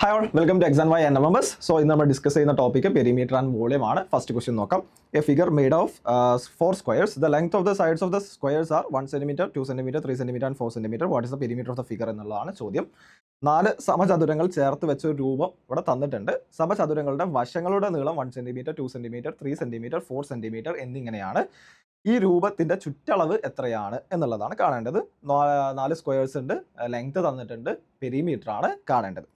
Hi all, welcome to X and Y and numbers. So in നമ്മൾ discuss ചെയ്യുന്ന topic perimeter and volume ആണ്. First question നോക്കാം. A figure made of 4 squares. The length of the sides of the squares are 1 cm, 2 cm, 3 cm and 4 cm. What is the perimeter of the figure എന്നുള്ളതാണ് ചോദ്യം. 4 സമചതുരങ്ങൾ ചേർത്ത് വെച്ച ഒരു രൂപം ഇവിടെ തന്നിട്ടുണ്ട്. സമചതുരങ്ങളുടെ വശങ്ങളുടെ നീളം 1 cm, 2 cm, 3 cm, 4 cm എന്നിങ്ങനെയാണ്. ഈ രൂപത്തിന്റെ ചുറ്റളവ് എത്രയാണ് എന്നുള്ളതാണ് കാണേണ്ടത്. 4 സ്ക്വയേഴ്സ് ഉണ്ട്, ലെങ്ത് തന്നിട്ടുണ്ട്, പെരിമീറ്റർ ആണ് കാണേണ്ടത്.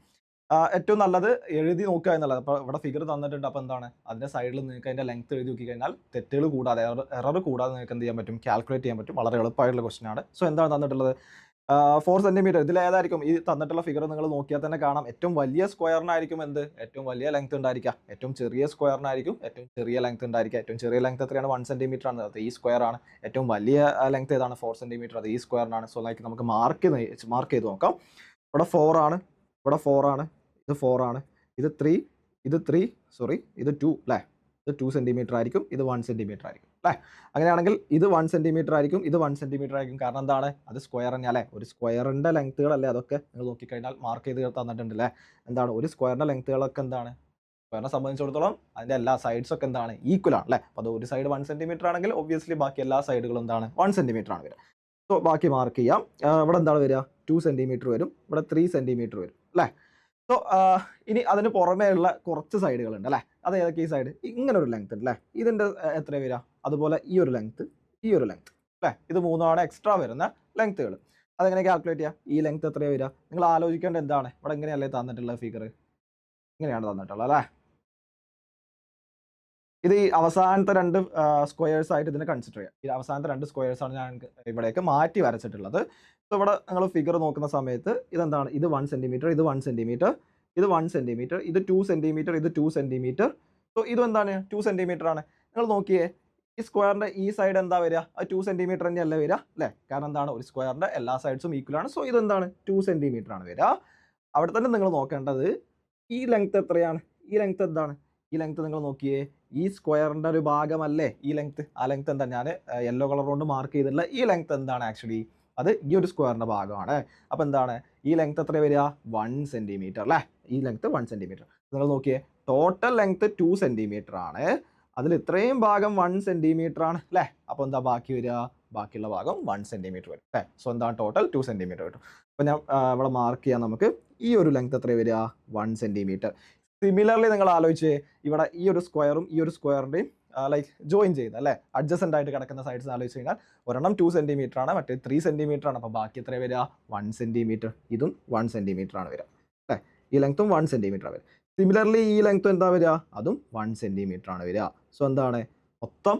ഏറ്റവും നല്ലത് എഴുതി നോക്കുക എന്നുള്ളത്. അപ്പോൾ ഇവിടെ ഫിഗർ തന്നിട്ടുണ്ട്, അപ്പോൾ എന്താണ് അതിൻ്റെ സൈഡിൽ നിങ്ങൾക്ക് അതിൻ്റെ ലെങ്ത് എഴുതി നോക്കി കഴിഞ്ഞാൽ തെറ്റുകൾ കൂടാതെ എറർ കൂടാതെ നിങ്ങൾക്ക് എന്ത് ചെയ്യാൻ പറ്റും, കാൽക്കുലേറ്റ് ചെയ്യാൻ പറ്റും. വളരെ എളുപ്പമായിട്ടുള്ള ക്വസ്റ്റൻ ആണ്. സോ എന്താണ് തന്നിട്ടുള്ളത്, 4 cm. ഇതിലേതായിരിക്കും ഈ തന്നിട്ടുള്ള ഫിഗർ നിങ്ങൾ നോക്കിയാൽ തന്നെ കാണാം. ഏറ്റവും വലിയ സ്ക്വയറിനായിരിക്കും ഏറ്റവും വലിയ ലെങ്ത് ഉണ്ടായിരിക്കുക, ഏറ്റവും ചെറിയ സ്ക്വയറിനായിരിക്കും ഏറ്റവും ചെറിയ ലെങ്ത് ഉണ്ടായിരിക്കുക. ഏറ്റവും ചെറിയ ലെങ്ത് എത്രയാണ്, 1 cm ആണ്, അത് ഈ സ്ക്വയർ ആണ്. ഏറ്റവും വലിയ ലെങ്ത് ഏതാണ്, 4 cm, അത് ഈ സ്ക്വയറിനാണ്. സോ ലൈക്ക് നമുക്ക് മാർക്ക് ചെയ്ത് നോക്കാം. ഇവിടെ 4 ആണ്, ഇവിടെ 4 ആണ്, ഇത് 4 ആണ്, ഇത് 3, ഇത് 2 അല്ലേ, ഇത് 2 cm ആയിരിക്കും, ഇത് 1 cm ആയിരിക്കും അല്ലേ. അങ്ങനെയാണെങ്കിൽ ഇത് 1 cm ആയിരിക്കും, ഇത് 1 cm ആയിരിക്കും. കാരണം എന്താണ്, അത് സ്ക്വയർ തന്നെ അല്ലേ, ഒരു സ്ക്വയറിൻ്റെ ലെങ്ത്തുകളല്ലേ അതൊക്കെ. നിങ്ങൾ നോക്കിക്കഴിഞ്ഞാൽ മാർക്ക് ചെയ്ത് തന്നിട്ടുണ്ട് അല്ലേ. എന്താണ് ഒരു സ്ക്വയറിൻ്റെ ലെങ്ത്തുകളൊക്കെ എന്താണ്, സ്ക്വയറിനെ സംബന്ധിച്ചിടത്തോളം അതിൻ്റെ എല്ലാ സൈഡ്സ് ഒക്കെ എന്താണ്, ഈക്വൽ ആണ് അല്ലേ. അപ്പോൾ അത് ഒരു സൈഡ് 1 cm ആണെങ്കിൽ ഒബ്വിയസ്ലി ബാക്കി എല്ലാ സൈഡുകളും എന്താണ് 1 cm ആണ് വരിക. സോ ബാക്കി മാർക്ക് ചെയ്യാം. ഇവിടെ എന്താണ് വരിക, 2 cm വരും, ഇവിടെ 3 cm വരും അല്ലേ. സോ ഇനി അതിന് പുറമേ ഉള്ള കുറച്ച് സൈഡുകളുണ്ട് അല്ലേ. അത് ഏതൊക്കെ ഈ സൈഡ്, ഇങ്ങനെ ഒരു ലെങ്ത് ഉണ്ട് അല്ലേ, ഇതിൻ്റെ എത്ര വരിക, അതുപോലെ ഈ ഒരു ലെങ്ത് അല്ലേ, ഇത് 3 എക്സ്ട്രാ വരുന്ന ലെങ്ത്തുകൾ. അതെങ്ങനെ കാൽക്കുലേറ്റ് ചെയ്യുക, ഈ ലെങ്ത് എത്രയാണ് വരിക, നിങ്ങൾ ആലോചിക്കേണ്ടത് എന്താണ്, ഇവിടെ എങ്ങനെയല്ലേ തന്നിട്ടുള്ള ഫിഗർ, ഇങ്ങനെയാണ് തന്നിട്ടുള്ളത് അല്ലേ. ഇത് ഈ അവസാനത്തെ 2 സ്ക്വയേഴ്സ് ആയിട്ട് ഇതിനെ കൺസിഡർ ചെയ്യാം. ഈ അവസാനത്തെ 2 സ്ക്വയേഴ്സ് ആണ് ഞാൻ ഇവിടേക്ക് മാറ്റി വരച്ചിട്ടുള്ളത്. സോ ഇവിടെ നിങ്ങൾ ഫിഗർ നോക്കുന്ന സമയത്ത് ഇതെന്താണ്, ഇത് 1 cm, ഇത് 1 cm, ഇത് 1 cm, ഇത് 2 cm, ഇത് 2 cm. സോ ഇതും എന്താണ് 2 cm ആണ്. നിങ്ങൾ നോക്കിയേ, ഈ സ്ക്വയറിന്റെ ഈ സൈഡ് എന്താ വരിക, അത് 2 cm തന്നെയല്ലേ വരിക അല്ലേ. കാരണം എന്താണ്, ഒരു സ്ക്വയറിന്റെ എല്ലാ സൈഡ്സും ഈക്വൽ ആണ്. സോ ഇതെന്താണ് 2 cm ആണ് വരിക. അവിടെ തന്നെ നിങ്ങൾ നോക്കേണ്ടത് ഈ ലെങ്ത് എത്രയാണ്, ഈ ലെങ്ത് എന്താണ്, ഈ ലെങ്ത് നിങ്ങൾ നോക്കിയേ, ഈ സ്ക്വയറിന്റെ ഒരു ഭാഗമല്ലേ ഈ ലെങ്ത്. ആ ലെങ്ത് എന്താ, ഞാൻ യെല്ലോ കളർ കൊണ്ട് മാർക്ക് ചെയ്തിട്ടുള്ള ഈ ലെങ്ത് എന്താണ്, ആക്ച്വലി അത് ഈ ഒരു സ്ക്വയറിന്റെ ഭാഗമാണ്. അപ്പോൾ എന്താണ് ഈ ലെങ്ത് എത്ര വരിക, 1 cm അല്ലേ. ഈ ലെങ്ത് 1 cm. നിങ്ങൾ നോക്കിയേ, ടോട്ടൽ ലെങ്ത് 2 cm ആണ്, അതിൽ ഇത്രയും ഭാഗം 1 cm ആണ് അല്ലേ. അപ്പോൾ എന്താ ബാക്കി വരിക, ബാക്കിയുള്ള ഭാഗം 1 cm വരും അല്ലേ. സോ എന്താണ് ടോട്ടൽ 2 cm വരും. അപ്പോൾ ഞാൻ ഇവിടെ മാർക്ക് ചെയ്യാം. നമുക്ക് ഈ ഒരു ലെങ്ത് എത്ര വരിക, 1 cm. സിമിലർലി നിങ്ങൾ ആലോചിച്ച്, ഇവിടെ ഈ ഒരു സ്ക്വയറും ഈ ഒരു സ്ക്വയറിൻ്റെയും ലൈക്ക് ജോയിൻ ചെയ്ത് അല്ലേ, അഡ്ജസൻ്റ് ആയിട്ട് കിടക്കുന്ന സൈഡ്സ് ആലോചിച്ച് കഴിഞ്ഞാൽ ഒരെണ്ണം 2 cm ആണ്, മറ്റേ 3 cm ആണ്. അപ്പോൾ ബാക്കി എത്ര വരിക, 1 cm. ഇതും 1 cm ആണ് വരിക അല്ലേ. ഈ ലെങ്ത്തും 1 cm ആണ് വരിക. സിമിലർലി ഈ ലെങ്ത്തും എന്താ വരിക, അതും 1 cm ആണ് വരിക. സോ എന്താണ് മൊത്തം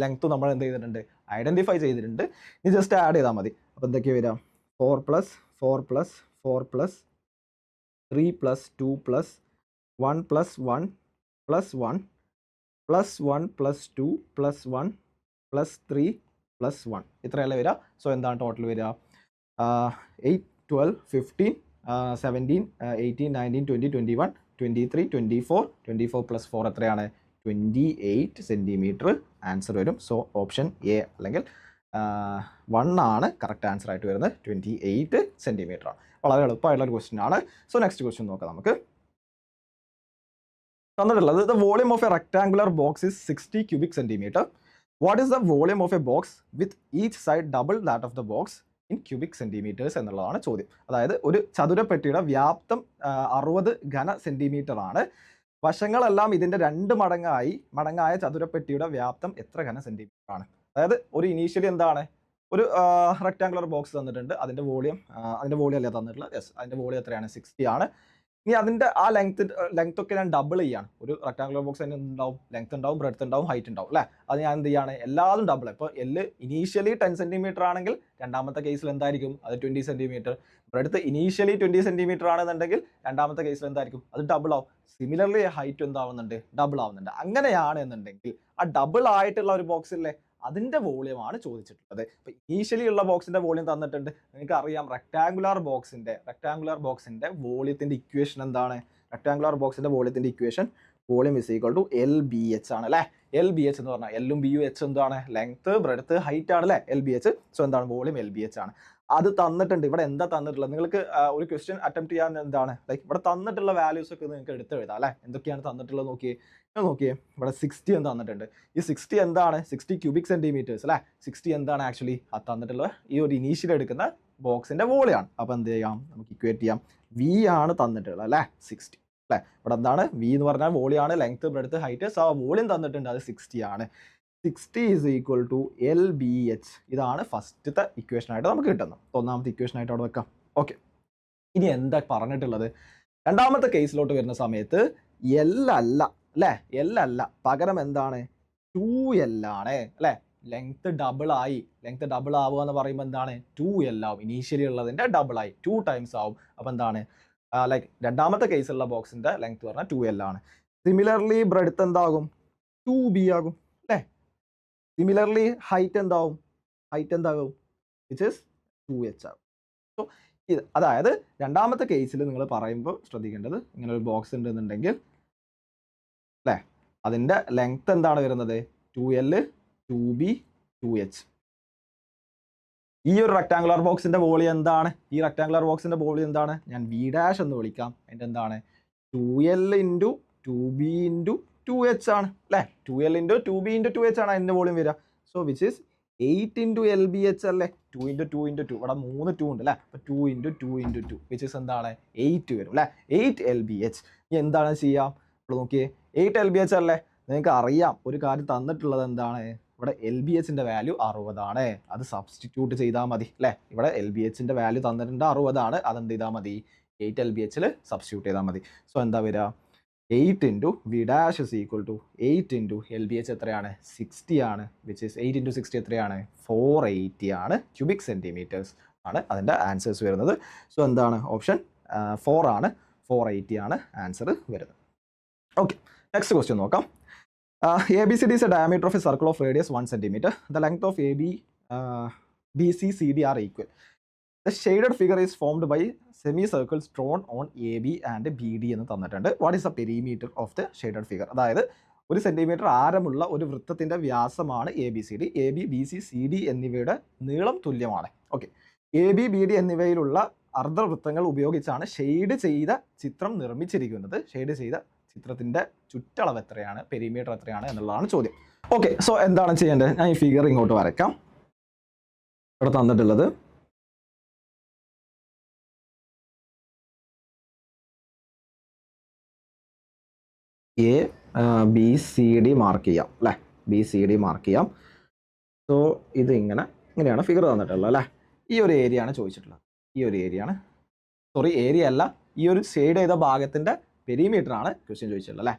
ലെങ്ത്തും നമ്മൾ എന്ത് ചെയ്തിട്ടുണ്ട്, ഐഡൻറ്റിഫൈ ചെയ്തിട്ടുണ്ട്. ഇനി ജസ്റ്റ് ആഡ് ചെയ്താൽ മതി. അപ്പോൾ എന്തൊക്കെയാണ് വരിക, 4 + 4 + 4 + 3 + 2 + 1 + 1 + 1 + 1 + 2 + 1 + 3 + 1 ഇത്രയല്ലേ വരിക. സോ എന്താണ് ടോട്ടൽ വരിക, 8, 12, 15, 17, 18, 19, 20, 21, 23, 24, 24 + 4 എത്രയാണ്, 28 cm ആൻസർ വരും. സോ ഓപ്ഷൻ എ അല്ലെങ്കിൽ 1 ആണ് കറക്റ്റ് ആൻസർ ആയിട്ട് വരുന്നത്. 28 cm ആണ്. വളരെ എളുപ്പമായിട്ടുള്ള ഒരു ക്വസ്റ്റ്യൻ ആണ്. സോ നെക്സ്റ്റ് ക്വസ്റ്റ്യൻ നോക്കാം നമുക്ക്. തന്നിട്ടുള്ളത്, the volume of A rectangular box is 60 cubic centimeter. What is the volume of A box with each side double that of the box in cubic centimetres എന്നുള്ളതാണ് ചോദ്യം. അതായത് ഒരു ചതുരപ്പെട്ടിയുടെ വ്യാപ്തം 60 ഘന centimetre ആണ്. വശങ്ങളെല്ലാം ഇതിൻ്റെ 2 മടങ്ങായ ചതുരപ്പെട്ടിയുടെ വ്യാപ്തം എത്ര ഘന സെൻറ്റിമീറ്റർ ആണ്. അതായത് ഒരു ഇനീഷ്യലി എന്താണ്, ഒരു റെക്ടാങ്കുലർ ബോക്സ് തന്നിട്ടുണ്ട്, അതിൻ്റെ വോളിയം അല്ലേ തന്നിട്ടുള്ളത്. യെസ്, അതിൻ്റെ വോളിയം എത്രയാണ്, 60 ആണ്. ഇനി അതിൻ്റെ ആ ലെങ്ത് ഒക്കെ ഞാൻ ഡബിൾ ചെയ്യാണ്. ഒരു റെക്ടാങ്കുലർ ബോക്സ് തന്നെ ഉണ്ടാവും, ലെങ്ത് ഉണ്ടാവും, ബ്രെഡ്ത്ത് ഉണ്ടാവും, ഹൈറ്റ് ഉണ്ടാവും അല്ലേ. അത് ഞാൻ എന്ത് ചെയ്യാണ്, എല്ലാതും ഡബിൾ. ഇപ്പോൾ ഇനീഷ്യലി 10 cm ആണെങ്കിൽ രണ്ടാമത്തെ കേസിൽ എന്തായിരിക്കും, അത് 20 cm. ബ്രെഡ്ത്ത് ഇനീഷ്യലി 20 cm ആണെന്നുണ്ടെങ്കിൽ രണ്ടാമത്തെ കേസിൽ എന്തായിരിക്കും, അത് ഡബിൾ ആവും. സിമിലർലി ഹൈറ്റ് എന്താവുന്നുണ്ട്, ഡബിൾ ആവുന്നുണ്ട്. അങ്ങനെയാണ് എന്നുണ്ടെങ്കിൽ ആ ഡബിൾ ആയിട്ടുള്ള ഒരു ബോക്സിലെ അതിൻ്റെ വോളിയമാണ് ചോദിച്ചിട്ടുള്ളത്. അപ്പോൾ ഇനീഷ്യലി ഉള്ള ബോക്സിൻ്റെ വോളിയം തന്നിട്ടുണ്ട്. നിങ്ങൾക്ക് അറിയാം റെക്ടാങ്കുലർ ബോക്സിൻ്റെ വോളിയത്തിൻ്റെ ഇക്വേഷൻ എന്താണ്, റെക്ടാങ്കുലർ ബോക്സിൻ്റെ വോളിയത്തിൻ്റെ equation volume is equal to LBH ആണ് അല്ലേ. LBH എന്ന് പറഞ്ഞാൽ എല്ലും ബിയും എച്ച് എന്താണ്, ലെങ്ത്, ബ്രെഡ്ത്ത്, ഹൈറ്റ് ആണ് അല്ലേ, LBH. സോ എന്താണ് വോളിയം LBH ആണ്. അത് തന്നിട്ടുണ്ട്. ഇവിടെ എന്താ തന്നിട്ടുള്ളത്? നിങ്ങൾക്ക് ഒരു ക്വസ്റ്റ്യൻ അറ്റംപ്റ്റ് ചെയ്യാൻ എന്താണ് ലൈക്ക് ഇവിടെ തന്നിട്ടുള്ള വാല്യൂസ് ഒക്കെ നിങ്ങൾക്ക് എടുത്ത് എഴുതാം അല്ലേ? എന്തൊക്കെയാണ് തന്നിട്ടുള്ളത് നോക്കിയേ. നോക്കിയേ ഇവിടെ 60 എന്ന് തന്നിട്ടുണ്ട്. ഈ 60 എന്താണ്? 60 ക്യൂബിക് സെന്റിമീറ്റേഴ്സ് അല്ലേ? 60 എന്താണ് ആക്ച്വലി അത് തന്നിട്ടുള്ള ഈ ഒരു ഇനീഷ്യൽ എടുക്കുന്ന ബോക്സിന്റെ വോളിയാണ്. അപ്പോൾ എന്ത് ചെയ്യാം? നമുക്ക് ഇക്വേറ്റ് ചെയ്യാം. വി ആണ് തന്നിട്ടുള്ളത് അല്ലേ? 60 അല്ലേ? ഇവിടെ എന്താണ്? വി എന്ന് പറഞ്ഞാൽ വോളിയാണ്, length, breadth, height. So volume തന്നിട്ടുണ്ട്, അത് 60 ആണ്. 60 ഈസ് ഈക്വൽ ടു LBH. ഇതാണ് ഫസ്റ്റത്തെ ഇക്വേഷൻ ആയിട്ട് നമുക്ക് കിട്ടുന്നത്. ഒന്നാമത്തെ ഇക്വേഷൻ ആയിട്ട് അവിടെ വെക്കാം. ഓക്കെ, ഇനി എന്താ പറഞ്ഞിട്ടുള്ളത്? രണ്ടാമത്തെ കേസിലോട്ട് വരുന്ന സമയത്ത് L അല്ല അല്ലേ? L അല്ല, പകരം എന്താണ്? 2L ആണ് അല്ലേ? ലെങ്ത് ഡബിൾ ആയി. ലെങ്ത് ഡബിൾ ആവുക എന്ന് പറയുമ്പോൾ എന്താണ്? 2L ആവും. ഇനീഷ്യലി ഉള്ളതിന്റെ ഡബിൾ ആയി, 2 ടൈംസ് ആവും. അപ്പോൾ എന്താണ്? ലൈക്ക് രണ്ടാമത്തെ കേസിലുള്ള ബോക്സിന്റെ ലെങ്ത് പറഞ്ഞാൽ 2L ആണ്. സിമിലർലി ബ്രെഡ്ത്ത് എന്താകും? 2B ആകും അല്ലേ? സിമിലർലി ഹൈറ്റ് എന്താവും? ഹൈറ്റ് എന്താകും? വിച്ച് ഇസ് 2H ആകും. സോ ഇത് അതായത് രണ്ടാമത്തെ കേസിൽ നിങ്ങൾ പറയുമ്പോൾ ശ്രദ്ധിക്കേണ്ടത്, ഇങ്ങനെ ഒരു ബോക്സ് ഉണ്ടെന്നുണ്ടെങ്കിൽ അല്ലേ, അതിൻ്റെ ലെങ്ത് എന്താണ് വരുന്നത്? 2L, 2B, 2H. ഈ ഒരു റെക്ടാങ്കുലർ ബോക്സിന്റെ വോളിയം എന്താണ്? ഈ റെക്ടാങ്കുലർ ബോക്സിന്റെ വോളിയം എന്താണ്? ഞാൻ V ഡാഷ് എന്ന് വിളിക്കാം. അതിൻ്റെ എന്താണ്? 2L into 2B into 2H ആണ് അല്ലേ? 2L into 2B into 2H ആണ് അതിൻ്റെ വോളിയം വരിക. So which is 8 into LBH അല്ലേ? 2 ഇൻറ്റു 2 ഇൻറ്റു 2, ഇവിടെ 3 2 ഉണ്ട് അല്ലേ? അപ്പോൾ 2 ഇൻറ്റു 2 ഇൻറ്റു 2 വിച്ച് ഇസ് എന്താണ്? 8 വരും അല്ലേ? 8 LBH. ഇനി എന്താണ് ചെയ്യാം? ഇപ്പോൾ നോക്കിയേ, 8 LBH അല്ലേ? നിങ്ങൾക്ക് അറിയാം ഒരു കാര്യം തന്നിട്ടുള്ളത് എന്താണ്? ഇവിടെ LBHന്റെ വാല്യൂ 60 ആണ്. അത് സബ്സ്റ്റിറ്റ്യൂട്ട് ചെയ്താൽ മതി അല്ലേ? ഇവിടെ LBHന്റെ വാല്യൂ തന്നിട്ടുണ്ട് 60 ആണ്. അതെന്ത് ചെയ്താൽ മതി? 8 LBHൽ സബ്സ്റ്റിറ്റ്യൂട്ട് ചെയ്താൽ മതി. സോ എന്താ വരിക? 8 into V dash is equal to 8 into LBH എത്രയാണ്? 60 ആണ്. വിച്ച് ഇസ് 8 ഇൻറ്റു 60 എത്രയാണ്? 480 ആണ്. ക്യൂബിക് സെൻറ്റിമീറ്റേഴ്സ് ആണ് അതിൻ്റെ ആൻസേഴ്സ് വരുന്നത്. സോ എന്താണ്? ഓപ്ഷൻ 4 ആണ്. 480 ആണ് ആൻസർ വരുന്നത്. ഓക്കെ, നെക്സ്റ്റ് ക്വസ്റ്റ്യൻ നോക്കാം. ABCD is a diameter of a circle of radius 1 centimeter. The length of AB, BC, CD are equal. The shaded figure is formed by semicircles drawn on AB and BD എന്ന് തന്നിട്ടുണ്ട്. What is the perimeter of the shaded figure? അതായത് 1 centimetre ആരമുള്ള ഒരു വൃത്തത്തിന്റെ വ്യാസമാണ് ABCD. AB, BC, CD എന്നിവയുടെ നീളം തുല്യമാണ്. Okay, AB, BD എന്നിവയിലുള്ള അർദ്ധവൃത്തങ്ങൾ ഉപയോഗിച്ചാണ് shade ചെയ്ത ചിത്രം നിർമ്മിച്ചിരിക്കുന്നത്. ഷെയ്ഡ് ചെയ്ത ചിത്രത്തിന്റെ ചുറ്റളവ് എത്രയാണ്, പെരിമീറ്റർ എത്രയാണ് എന്നുള്ളതാണ് ചോദ്യം. ഓക്കെ, സോ എന്താണ് ചെയ്യേണ്ടത്? ഞാൻ ഈ ഫിഗർ ഇങ്ങോട്ട് വരയ്ക്കാം. ഇവിടെ തന്നിട്ടുള്ളത് ABCD മാർക്ക് ചെയ്യാം അല്ലേ? BCD മാർക്ക് ചെയ്യാം. സോ ഇത് ഇങ്ങനെയാണ് ഫിഗർ തന്നിട്ടുള്ളത് അല്ലേ? ഈ ഒരു ഏരിയ ആണ് ചോദിച്ചിട്ടുള്ളത്. ഈ ഒരു ഏരിയ ആണ്, സോറി ഏരിയ അല്ല, ഈ ഒരു ഷെയ്ഡ് ചെയ്ത ഭാഗത്തിന്റെ പെരിമീറ്റർ ആണ് ക്വസ്റ്റ്യൻ ചോദിച്ചിട്ടുള്ളത് അല്ലേ?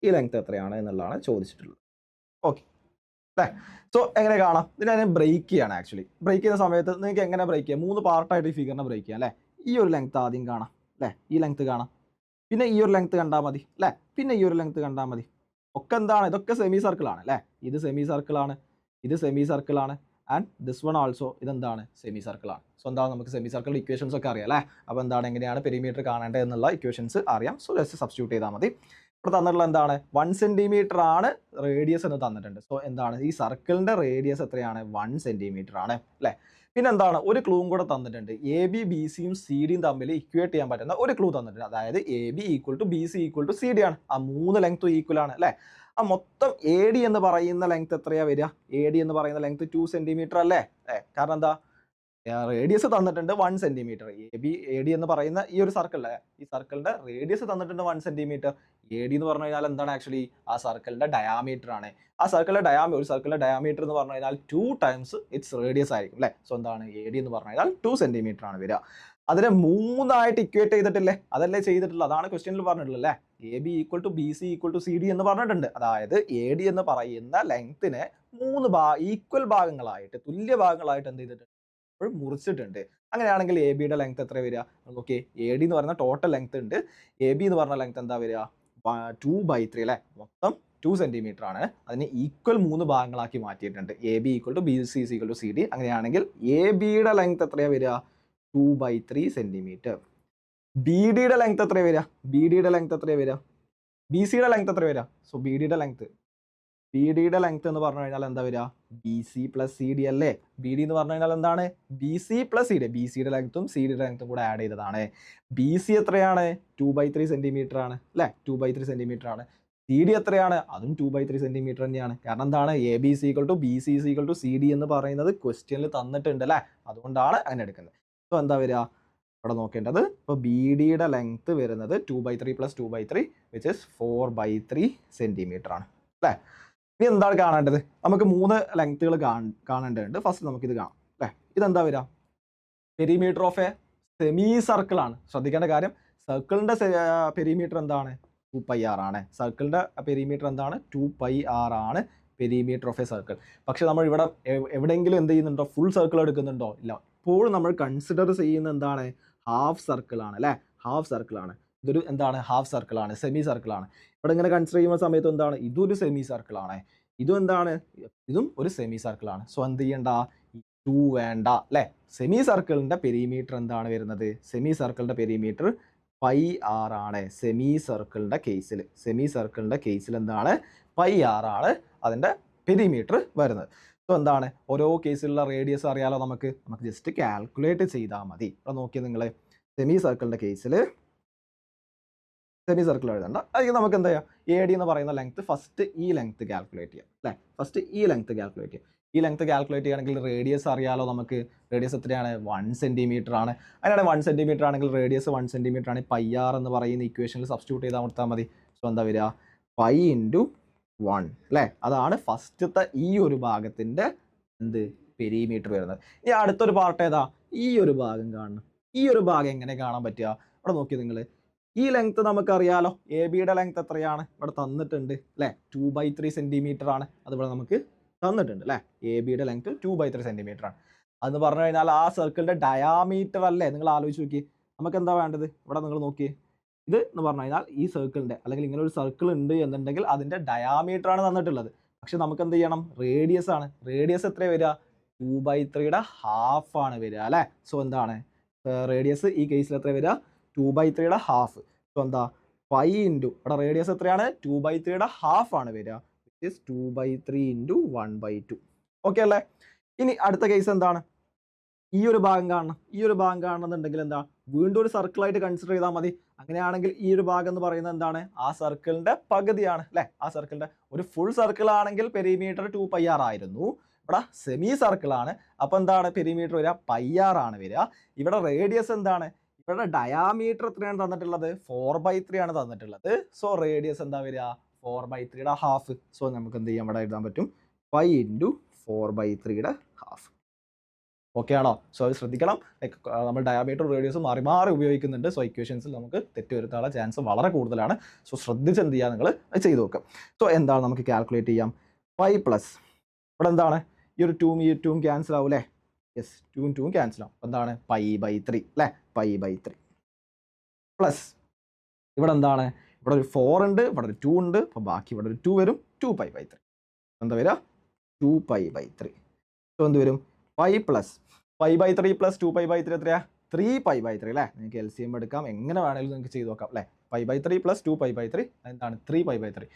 ഈ ലെങ്ത് എത്രയാണ് എന്നുള്ളതാണ് ചോദിച്ചിട്ടുള്ളത്. ഓക്കെ അല്ലേ? സോ എങ്ങനെ കാണാം? ഇതിനെ ഞാൻ ബ്രേക്ക് ചെയ്യാണ്. ആക്ച്വലി ബ്രേക്ക് ചെയ്യുന്ന സമയത്ത് നിങ്ങൾക്ക് എങ്ങനെ ബ്രേക്ക് ചെയ്യാം? 3 പാർട്ടായിട്ട് ഈ ഫിഗറിനെ ബ്രേക്ക് ചെയ്യാം അല്ലേ? ഈ ഒരു ലെങ്ത് ആദ്യം കാണാം അല്ലേ? ഈ ലെങ്ത് കാണാം, പിന്നെ ഈ ഒരു ലെങ്ത് കണ്ടാൽ മതി അല്ലേ? പിന്നെ ഈ ഒരു ലെങ്ത് കണ്ടാൽ മതി. ഒക്കെ എന്താണ്? ഇതൊക്കെ സെമി സർക്കിൾ ആണ് അല്ലേ? ഇത് സെമി സർക്കിൾ ആണ്, ഇത് സെമി സർക്കിൾ ആണ്, ആൻഡ് ദിസ് വൺ ആൾസോ ഇതെന്താണ്? സെമി സർക്കിൾ ആണ്. സോ എന്താണ്? നമുക്ക് സെമി സർക്കിൾ ഇക്വേഷൻസ് ഒക്കെ അറിയാം അല്ലേ? അപ്പോൾ എന്താണ്, എങ്ങനെയാണ് പെരിമീറ്റർ കാണേണ്ടത് എന്നുള്ള ഇക്വേഷൻസ് അറിയാം. സോ ജസ്റ്റ് സബ്സ്റ്റിറ്റ്യൂട്ട് ചെയ്താൽ മതി. ഇവിടെ തന്നിട്ടുള്ള എന്താണ്? 1 സെന്റിമീറ്റർ ആണ് റേഡിയസ് എന്ന് തന്നിട്ടുണ്ട്. സോ എന്താണ്? ഈ സർക്കിളിന്റെ റേഡിയസ് എത്രയാണ്? 1 സെന്റിമീറ്റർ ആണ് അല്ലേ? പിന്നെ എന്താണ്? ഒരു ക്ലൂവും കൂടെ തന്നിട്ടുണ്ട്. AB, BCയും CDയും തമ്മിൽ ഇക്വേറ്റ് ചെയ്യാൻ പറ്റുന്ന ഒരു ക്ലൂ തന്നിട്ടുണ്ട്. അതായത് AB equal to BC equal to CD ആണ്. ആ 3 ലെങ്ത്തും ഈക്വൽ ആണ് അല്ലേ? ആ മൊത്തം AD എന്ന് പറയുന്ന ലെങ്ത് എത്രയാ വരിക? AD എന്ന് പറയുന്ന ലെങ്ത് 2 സെന്റിമീറ്റർ അല്ലേ? കാരണം എന്താ? റേഡിയസ് തന്നിട്ടുണ്ട് 1 സെന്റിമീറ്റർ. AD എന്ന് പറയുന്ന ഈ ഒരു സർക്കിളിലെ ഈ സർക്കിളിന്റെ റേഡിയസ് തന്നിട്ടുണ്ട് 1 സെന്റിമീറ്റർ. AD എന്ന് പറഞ്ഞു കഴിഞ്ഞാൽ എന്താണ്? ആക്ച്വലി ആ സർക്കിളിന്റെ ഡയാമീറ്റർ ആണ്. ആ സർക്കിളിന്റെ ഒരു സർക്കിളിന്റെ ഡയാമീറ്റർ എന്ന് പറഞ്ഞു കഴിഞ്ഞാൽ 2 ടൈംസ് ഇറ്റ്സ് റേഡിയസ് ആയിരിക്കും അല്ലേ? സോ എന്താണ്? AD എന്ന് പറഞ്ഞു കഴിഞ്ഞാൽ 2 സെന്റിമീറ്റർ ആണ് വരിക. അതിനെ 3 ആയിട്ട് ഇക്വേറ്റ് ചെയ്തിട്ടില്ലേ? അതല്ലേ ചെയ്തിട്ടുള്ളത്? അതാണ് ക്വസ്റ്റ്യനിൽ പറഞ്ഞിട്ടുള്ളത് അല്ലേ? AB equal to BC equal to CD എന്ന് പറഞ്ഞിട്ടുണ്ട്. അതായത് AD എന്ന് പറയുന്ന ലെങ്ത്തിനെ 3 ഈക്വൽ ഭാഗങ്ങളായിട്ട്, തുല്യ ഭാഗങ്ങളായിട്ട് എന്ത് ചെയ്തിട്ടുണ്ട്? മുറിച്ചിട്ടുണ്ട്. അങ്ങനെയാണെങ്കിൽ ABയുടെ ലെങ്ത് എത്ര വരിക? ഓക്കെ, AD എന്ന് പറയുന്ന ടോട്ടൽ ലെങ്ത് ഉണ്ട്. AB എന്ന് പറഞ്ഞ ലെങ്ത് എന്താ വരിക? 2/3 അല്ലേ? മൊത്തം 2 സെന്റിമീറ്റർ ആണ്. അതിനെ ഈക്വൽ 3 ഭാഗങ്ങളാക്കി മാറ്റിയിട്ടുണ്ട്. AB equal to BC equal to CD. അങ്ങനെയാണെങ്കിൽ ABയുടെ ലെങ്ത് എത്രയാ വരിക? 2/3 സെന്റിമീറ്റർ. BDയുടെ ലെങ്ത് എത്രയാ വരിക? BDയുടെ ലെങ്ത് എത്രയാ വരിക? BCയുടെ ലെങ്ത് എത്ര വരിക? സോ BDയുടെ ലെങ്ത് എന്ന് പറഞ്ഞു കഴിഞ്ഞാൽ എന്താ വരിക? B C plus C D അല്ലേ? ബി ഡി എന്ന് പറഞ്ഞു കഴിഞ്ഞാൽ എന്താണ്? B C plus C D. B സിയുടെ ലെങ്ത്തും സി ഡിയുടെ ലെങ്ത്തും കൂടെ ആഡ് ചെയ്തതാണ്. ബി സി എത്രയാണ്? 2/3 സെന്റിമീറ്റർ ആണ് അല്ലേ? 2/3 സെന്റിമീറ്റർ ആണ്. സി ഡി എത്രയാണ്? അതും 2/3 സെന്റിമീറ്റർ തന്നെയാണ്. കാരണം എന്താണ്? A B C equal to B C equal to C D എന്ന് പറയുന്നത് ക്വസ്റ്റ്യനിൽ തന്നിട്ടുണ്ട് അല്ലേ? അതുകൊണ്ടാണ് അങ്ങനെ എടുക്കുന്നത്. സോ എന്താ വരിക ഇവിടെ നോക്കേണ്ടത്? ഇപ്പോൾ ബി ഡിയുടെ ലെങ്ത് വരുന്നത് 2/3 പ്ലസ് 2/3 വിച്ച് ഇസ് 4/3 സെന്റിമീറ്റർ ആണ് അല്ലേ? ഇനി എന്താണ് കാണേണ്ടത്? നമുക്ക് 3 ലെങ്ത്തുകൾ കാണേണ്ടതുണ്ട്. ഫസ്റ്റ് നമുക്കിത് കാണാം അല്ലേ? ഇതെന്താ വരിക? Perimeter of A semi circle ആണ്. ശ്രദ്ധിക്കേണ്ട കാര്യം, സർക്കിളിന്റെ പെരിമീറ്റർ എന്താണ്? 2πr ആണ്. സർക്കിളിന്റെ പെരിമീറ്റർ എന്താണ്? 2πr ആണ് പെരിമീറ്റർ ഓഫ് എ സർക്കിൾ. പക്ഷെ നമ്മൾ ഇവിടെ എവിടെയെങ്കിലും എന്ത് ചെയ്യുന്നുണ്ടോ? ഫുൾ സർക്കിൾ എടുക്കുന്നുണ്ടോ? ഇല്ല. ഇപ്പോൾ നമ്മൾ കൺസിഡർ ചെയ്യുന്ന എന്താണ്? ഹാഫ് സർക്കിൾ ആണ് അല്ലേ? ഹാഫ് സർക്കിൾ ആണ്. ഇതൊരു എന്താണ്? ഹാഫ് സർക്കിൾ ആണ്, സെമി സർക്കിൾ ആണ്. ഇവിടെ ഇങ്ങനെ കൺസിഡർ ചെയ്യുന്ന സമയത്ത് എന്താണ്? ഇതൊരു സെമി സർക്കിൾ ആണ്. ഇതും എന്താണ്? ഇതും ഒരു സെമി സർക്കിൾ ആണ്. സോ എന്ത് ചെയ്യണ്ട? 2 വേണ്ട അല്ലേ? സെമി സർക്കിളിന്റെ പെരിമീറ്റർ എന്താണ് വരുന്നത്? സെമി സർക്കിളിന്റെ പെരിമീറ്റർ πr ആണ്. സെമി സർക്കിളിന്റെ കേസിൽ എന്താണ്? πr ആണ് അതിന്റെ പെരിമീറ്റർ വരുന്നത്. സോ എന്താണ്? ഓരോ കേസിലുള്ള റേഡിയസ് അറിയാലോ നമുക്ക് ജസ്റ്റ് കാൽക്കുലേറ്റ് ചെയ്താൽ മതി. ഇവിടെ നോക്കിയാൽ നിങ്ങൾ സെമി സർക്കിളിന്റെ കേസിൽ സെമി സർക്കിൾ എഴുതണ്ട. അതിന് നമുക്ക് എന്താ ചെയ്യാം? എ ഡി എന്ന് പറയുന്ന ലെങ്ത് ഫസ്റ്റ് ഈ ലെങ്ത് കാൽക്കുലേറ്റ് ചെയ്യാം അല്ലേ? ഫസ്റ്റ് ഈ ലെങ്ത് കാൽക്കുലേറ്റ് ചെയ്യാം. ഈ ലെങ്ത് കാൽക്കുലേറ്റ് ചെയ്യുകയാണെങ്കിൽ റേഡിയസ് അറിയാലോ നമുക്ക്. റേഡിയസ് എത്രയാണ്? 1 സെന്റിമീറ്റർ ആണ്. അതിനാണ് 1 സെന്റിമീറ്റർ ആണെങ്കിൽ റേഡിയസ് 1 സെന്റിമീറ്റർ ആണ്. πr എന്ന് പറയുന്ന ഇക്വേഷനിൽ സബ്സ്റ്റിറ്റ്യൂട്ട് ചെയ്താൽ കൊടുത്താൽ മതി. സോ എന്താ വരിക? π × 1 അല്ലേ? അതാണ് ഫസ്റ്റത്തെ ഈ ഒരു ഭാഗത്തിന്റെ എന്ത്? പെരിമീറ്റർ വരുന്നത്. ഇനി അടുത്തൊരു പാർട്ട് ഏതാ? ഈ ഒരു ഭാഗം കാണണം. ഈ ഒരു ഭാഗം എങ്ങനെ കാണാൻ പറ്റുക? ഇവിടെ നോക്കി നിങ്ങൾ. ഈ ലെങ്ത് നമുക്കറിയാലോ. എ ബിയുടെ ലെങ്ത് എത്രയാണ്? ഇവിടെ തന്നിട്ടുണ്ട് അല്ലേ? 2/3 സെന്റിമീറ്റർ ആണ്. അതിവിടെ നമുക്ക് തന്നിട്ടുണ്ട് അല്ലേ? എ ബിയുടെ ലെങ്ത് 2/3 സെന്റിമീറ്റർ ആണ്. അതെന്ന് പറഞ്ഞു കഴിഞ്ഞാൽ ആ സർക്കിളിന്റെ ഡയാമീറ്റർ അല്ലേ? നിങ്ങൾ ആലോചിച്ച് നോക്കി. നമുക്ക് എന്താ വേണ്ടത്? ഇവിടെ നിങ്ങൾ നോക്കി. ഇത് എന്ന് പറഞ്ഞു കഴിഞ്ഞാൽ ഈ സർക്കിളിന്റെ, അല്ലെങ്കിൽ ഇങ്ങനെ ഒരു സർക്കിൾ ഉണ്ട് എന്നുണ്ടെങ്കിൽ അതിന്റെ ഡയാമീറ്റർ ആണ് തന്നിട്ടുള്ളത്. പക്ഷെ നമുക്ക് എന്ത് ചെയ്യണം? റേഡിയസ് ആണ്. റേഡിയസ് എത്ര വരിക? 2/3യുടെ ഹാഫ് ആണ് വരിക അല്ലേ? സോ എന്താണ് റേഡിയസ് ഈ കേസിൽ എത്ര വരിക? 2/3യുടെ ഹാഫ്. സോ എന്താ? π × ഇവിടെ റേഡിയസ് എത്രയാണ്? 2/3യുടെ ഹാഫ് ആണ് വരിക. Which is 2/3 × 1/2. ഓക്കെ അല്ലേ? ഇനി അടുത്ത കേസ് എന്താണ്? ഈ ഒരു ഭാഗം കാണണം. ഈ ഒരു ഭാഗം കാണണമെന്നുണ്ടെങ്കിൽ എന്താ? വീണ്ടും ഒരു സർക്കിളായിട്ട് കൺസിഡർ ചെയ്താൽ മതി. അങ്ങനെയാണെങ്കിൽ ഈ ഒരു ഭാഗം എന്ന് പറയുന്നത് എന്താണ്? ആ സർക്കിളിന്റെ പകുതിയാണ് അല്ലേ? ആ സർക്കിളിന്റെ ഒരു ഫുൾ സർക്കിൾ ആണെങ്കിൽ പെരിമീറ്റർ 2πr ആയിരുന്നു. ഇവിടെ സെമി സർക്കിൾ ആണ്. അപ്പൊ എന്താണ് പെരിമീറ്റർ വരിക? πr ആണ് വരിക. ഇവിടെ റേഡിയസ് എന്താണ്? ഇവിടെ ഡയാമീറ്റർ എത്രയാണ് തന്നിട്ടുള്ളത്? 4/3 ആണ് തന്നിട്ടുള്ളത്. സോ റേഡിയസ് എന്താ വരിക? 4/3യുടെ ഹാഫ്. സോ നമുക്ക് എന്ത് ചെയ്യാം? ഇവിടെ എഴുതാൻ പറ്റും π × 4/3യുടെ ഹാഫ്. ഓക്കെ ആണോ? സോ അത് ശ്രദ്ധിക്കണം. നമ്മൾ ഡയാമീറ്റർ റേഡിയസ് മാറി മാറി ഉപയോഗിക്കുന്നുണ്ട്. സോ ഇക്വേഷൻസിൽ നമുക്ക് തെറ്റ് വരുത്താനുള്ള ചാൻസ് വളരെ കൂടുതലാണ്. സോ ശ്രദ്ധിച്ച് എന്ത് ചെയ്യുക? നിങ്ങൾ ചെയ്ത് നോക്കാം. സോ എന്താണ് നമുക്ക് കാൽക്കുലേറ്റ് ചെയ്യാം? π പ്ലസ് ഇവിടെ എന്താണ്? ഈ ഒരു 2 ഈ 2 ക്യാൻസൽ ആവും അല്ലേ? യെസ്, 2 2 ക്യാൻസൽ ആവും. എന്താണ്? π/3 അല്ലേ? π/3 പ്ലസ് ഇവിടെ എന്താണ്? ഇവിടെ ഒരു 4 ഉണ്ട്, ഇവിടെ ഒരു 2 ഉണ്ട്. അപ്പോൾ ബാക്കി ഇവിടെ ഒരു 2 വരും. 2π/3 എന്താ വരിക? 2π/3. സോ എന്ത് വരും? π പ്ലസ് π/3 പ്ലസ് 2π/3 എത്രയാ? 3π/3 അല്ലേ? നിങ്ങൾക്ക് LCM എടുക്കാം. എങ്ങനെ വേണമെങ്കിലും നിങ്ങൾക്ക് ചെയ്ത് നോക്കാം അല്ലേ? π/3 പ്ലസ് 2π/3 എന്താണ്? 3π/3.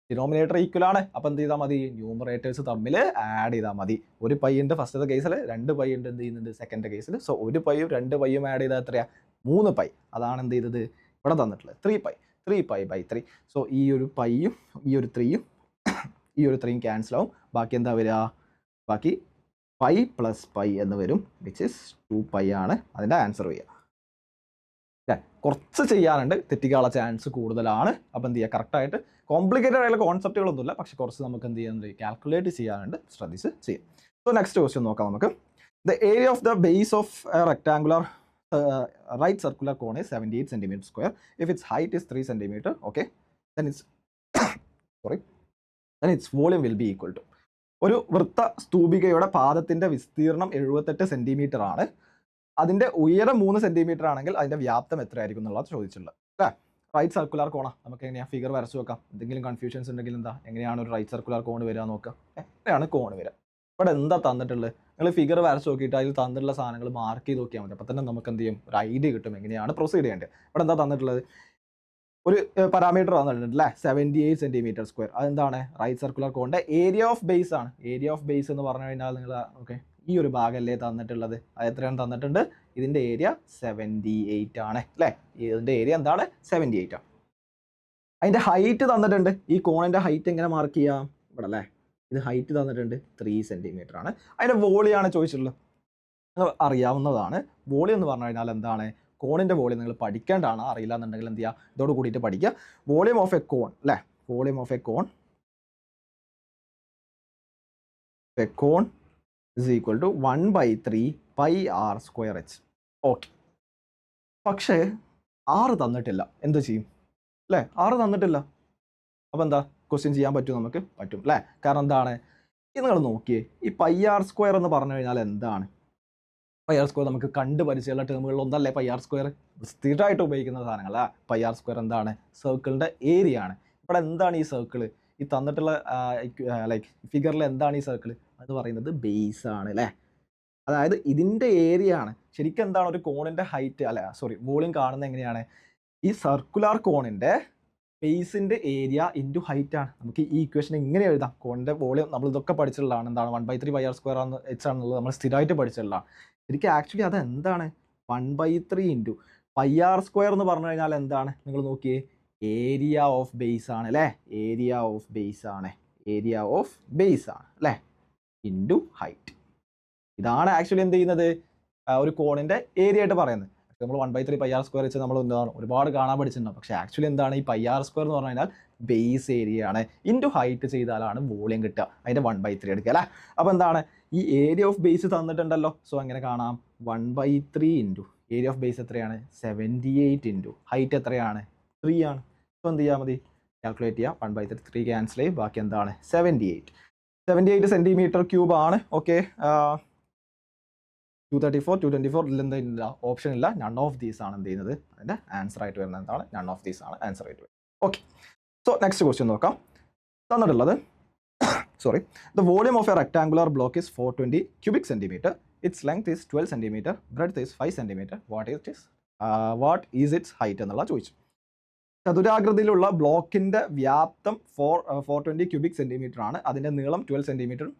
ഡിനോമിനേറ്റർ ഈക്വൽ ആണ്. അപ്പം എന്ത് ചെയ്താൽ മതി? ന്യൂമറേറ്റേഴ്സ് തമ്മിൽ ആഡ് ചെയ്താൽ മതി. ഒരു പൈ ഉണ്ട് ഫസ്റ്റത്തെ കേസിൽ, 2 പൈ ഉണ്ട് എന്ത് ചെയ്യുന്നുണ്ട് സെക്കൻഡ് കേസിൽ. സോ ഒരു പൈയും 2 പൈയും ആഡ് ചെയ്താൽ എത്രയാ? 3 പൈ. അതാണ് എന്ത് ചെയ്തത് ഇവിടെ തന്നിട്ടുള്ളത്? 3π/3. സോ ഈ ഒരു പൈയും ഈ ഒരു 3യും ഈ ഒരു 3യും ക്യാൻസൽ ആവും. ബാക്കി എന്താ വരിക? ബാക്കി π പ്ലസ് π എന്ന് വരും, വിച്ച് ഇസ് 2π ആണ് അതിൻ്റെ ആൻസർ വരിക. കുറച്ച് ചെയ്യാനുണ്ട്, തെറ്റിക്കാനുള്ള ചാൻസ് കൂടുതലാണ്. അപ്പം എന്ത് ചെയ്യുക? കറക്റ്റായിട്ട് കോംപ്ലിക്കേറ്റഡ് ആയിട്ടുള്ള കോൺസെപ്റ്റുകളൊന്നുമില്ല, പക്ഷെ കുറച്ച് നമുക്ക് എന്ത് ചെയ്യാനുണ്ട്? കാൽക്കുലേറ്റ് ചെയ്യാനുണ്ട്. ശ്രദ്ധിച്ച് ചെയ്യാം. സോ നെക്സ്റ്റ് ക്വസ്റ്റ്യൻ നോക്കാം നമുക്ക്. The area of the base of rectangular right circular cone is 78 centimeter square. If its height is 3 centimeter, okay, then its volume will be equal to. ഒരു വൃത്ത സ്തൂപികയുടെ പാദത്തിന്റെ വിസ്തീർണം 78 സെന്റിമീറ്റർ ആണ്. അതിന്റെ ഉയരം 3 സെന്റിമീറ്റർ ആണെങ്കിൽ അതിന്റെ വ്യാപ്തം എത്രയായിരിക്കും എന്നുള്ളത് ചോദിച്ചിട്ടുള്ളത് അല്ലേ? റൈറ്റ് സർക്കുലർ കോണാ. നമുക്ക് എങ്ങനെയാണ് ഫിഗർ വരച്ചു നോക്കാം. എന്തെങ്കിലും കൺഫ്യൂഷൻസ് ഉണ്ടെങ്കിൽ എന്താ, എങ്ങനെയാണ് ഒരു റൈറ്റ് സർക്കുലർ കോൺ വരിക നോക്കാം. എങ്ങനെയാണ് കോൺ വരിക? ഇവിടെ എന്താ തന്നിട്ടുള്ളത്? നിങ്ങൾ ഫിഗർ വരച്ച് നോക്കിയിട്ട് അതിൽ തന്നിട്ടുള്ള സാധനങ്ങൾ മാർക്ക് ചെയ്ത് നോക്കിയാൽ മതി. അപ്പോൾ തന്നെ നമുക്ക് എന്ത് ചെയ്യും? ഒരു ഐഡിയ കിട്ടും എങ്ങനെയാണ് പ്രൊസീഡ് ചെയ്യേണ്ടത്. ഇവിടെ എന്താ തന്നിട്ടുള്ളത്? ഒരു പാരാമീറ്റർ തന്നിട്ടുണ്ട് അല്ലേ, 78 സെന്റിമീറ്റർ സ്ക്വയർ. അതെന്താണ്? റൈറ്റ് സർക്കുലർ കോണിന്റെ ഏരിയ ഓഫ് ബേസ് ആണ്. ഏരിയ ഓഫ് ബേസ് എന്ന് പറഞ്ഞു കഴിഞ്ഞാൽ നിങ്ങൾ ഓക്കെ ഈ ഒരു ഭാഗമല്ലേ തന്നിട്ടുള്ളത്, അത് എത്രയാണ് തന്നിട്ടുണ്ട്? ഇതിന്റെ ഏരിയ 78 ആണ് അല്ലേ. ഇതിന്റെ ഏരിയ എന്താണ്? 78 ആണ്. അതിന്റെ ഹൈറ്റ് തന്നിട്ടുണ്ട്. ഈ കോണിന്റെ ഹൈറ്റ് എങ്ങനെ മാർക്ക് ചെയ്യാം? ഇവിടെ അല്ലേ, ഇത് ഹൈറ്റ് തന്നിട്ടുണ്ട് 3 സെന്റിമീറ്റർ ആണ്. അതിന്റെ വോളിയാണ് ചോദിച്ചിട്ടുള്ളത്. നിങ്ങൾ അറിയാവുന്നതാണ്. വോളിയം എന്ന് പറഞ്ഞു കഴിഞ്ഞാൽ എന്താണ്? കോണിന്റെ വോളിയം നിങ്ങൾ പഠിക്കേണ്ടതാണ്. അറിയില്ല എന്നുണ്ടെങ്കിൽ എന്ത് ചെയ്യുക, ഇതോട് കൂടിയിട്ട് പഠിക്കുക. വോളിയം ഓഫ് എ കോൺ അല്ലേ, volume of a cone is equal to 1/3 pi r square h. Okay, പക്ഷേ 6 തന്നിട്ടില്ല. എന്ത് ചെയ്യും അല്ലേ? 6 തന്നിട്ടില്ല. അപ്പോൾ എന്താ ക്വസ്റ്റ്യൻ ചെയ്യാൻ പറ്റും? നമുക്ക് പറ്റും അല്ലേ. കാരണം എന്താണ്? ഇത് നിങ്ങൾ നോക്കിയേ, ഈ പൈ ആർ സ്ക്വയർ എന്ന് പറഞ്ഞു കഴിഞ്ഞാൽ എന്താണ്? പൈ ആർ സ്ക്വയർ നമുക്ക് കണ്ട് പരിചയമുള്ള ടേമുകളിൽ ഒന്നല്ലേ പൈ ആർ സ്ക്വയർ. സ്ഥിരമായിട്ട് ഉപയോഗിക്കുന്ന സാധനങ്ങളാ. പൈ ആർ സ്ക്വയർ എന്താണ്? സർക്കിളിൻ്റെ ഏരിയ ആണ്. ഇവിടെ എന്താണ് ഈ സർക്കിൾ? ഈ തന്നിട്ടുള്ള ലൈക്ക് ഫിഗറിൽ എന്താണ് ഈ സർക്കിൾ? അത് പറയുന്നത് ബേസ് ആണ് അല്ലേ. അതായത് ഇതിൻ്റെ ഏരിയ ആണ്. ശരിക്കും എന്താണ്? ഒരു കോണിൻ്റെ ഹൈറ്റ് അല്ല സോറി വോളിയം കാണുന്നത് എങ്ങനെയാണ്? ഈ സർക്കുലർ കോണിൻ്റെ ബേസിൻ്റെ ഏരിയ ഇൻറ്റു ഹൈറ്റ് ആണ്. നമുക്ക് ഈ ഇക്വേഷൻ ഇങ്ങനെ എഴുതാം. കോണിൻ്റെ വോളിയം നമ്മൾ ഇതൊക്കെ പഠിച്ചിട്ടുള്ളതാണ്. എന്താണ്? 1/3 പൈ ആർ സ്ക്വയർ ആണ് എച്ച് ആണെന്നുള്ളത് നമ്മൾ സ്ഥിരമായിട്ട് പഠിച്ചിട്ടുള്ളതാണ്. ശരിക്കും ആക്ച്വലി അത് എന്താണ്? 1/3 ഇൻറ്റു പൈ ആർ സ്ക്വയർ എന്ന് പറഞ്ഞു കഴിഞ്ഞാൽ എന്താണ്? നിങ്ങൾ നോക്കിയേ, ഏരിയ ഓഫ് ബേസ് ആണ് അല്ലേ. ഏരിയ ഓഫ് ബേസ് ആണ്. ഏരിയ ഓഫ് ബേസ് ആണ് അല്ലേ, ഇൻറ്റു ഹൈറ്റ്. ഇതാണ് ആക്ച്വലി എന്ത് ചെയ്യുന്നത്? ഒരു കോണിൻ്റെ ഏരിയ ആയിട്ട് പറയുന്നത്. നമ്മൾ 1/3 പൈ ആർ സ്ക്വയർ വെച്ച് നമ്മൾ എന്താണ് ഒരുപാട് കാണാൻ പഠിച്ചിട്ടുണ്ടാവും. പക്ഷേ ആക്ച്വലി എന്താണ്? ഈ പൈ ആർ സ്ക്വയർ എന്ന് പറഞ്ഞു കഴിഞ്ഞാൽ ബേസ് ഏരിയ ആണ്. ഇൻറ്റു ഹൈറ്റ് ചെയ്താലാണ് വോളിയം കിട്ടുക. അതിൻ്റെ 1/3 എടുക്കുക അല്ലേ. അപ്പോൾ എന്താണ്? ഈ ഏരിയ ഓഫ് ബേസ് തന്നിട്ടുണ്ടല്ലോ. സോ എങ്ങനെ കാണാം? 1/3 ഇൻറ്റു ഏരിയ ഓഫ് ബേസ് എത്രയാണ്? 78 ഇൻറ്റു ഹൈറ്റ് എത്രയാണ്? 3 ആണ്. സോ എന്ത് ചെയ്യാൽ മതി? കാൽക്കുലേറ്റ് ചെയ്യുക. 1/3 3 ക്യാൻസൽ ചെയ്യും. ബാക്കി എന്താണ്? 78 സെൻറ്റിമീറ്റർ ക്യൂബ് ആണ്. ഓക്കെ, 234 224 ഇതിലെന്താ ഓപ്ഷൻ ഇല്ല. നൺ ഓഫ് ദീസ് ആണ് എന്ത് ചെയ്യുന്നത്? അതിൻ്റെ ആൻസർ ആയിട്ട് വരുന്നത് എന്താണ്? നൺ ഓഫ് ദീസ് ആണ് ആൻസർ ആയിട്ട് വരുന്നത്. ഓക്കെ, സോ നെക്സ്റ്റ് ക്വസ്റ്റ്യൻ നോക്കാം. തന്നിട്ടുള്ളത് sorry, the volume of a rectangular block is 420 cubic centimeter. Its length is 12 centimeter, breadth is 5 centimeter. What is its height എന്നുള്ള ചോദിച്ചു. ചതുരാകൃതിയിലുള്ള ബ്ലോക്കിന്റെ വ്യാപ്തം 420 ക്യൂബിക് സെന്റിമീറ്റർ ആണ്. അതിന്റെ നീളം 12 സെന്റിമീറ്ററും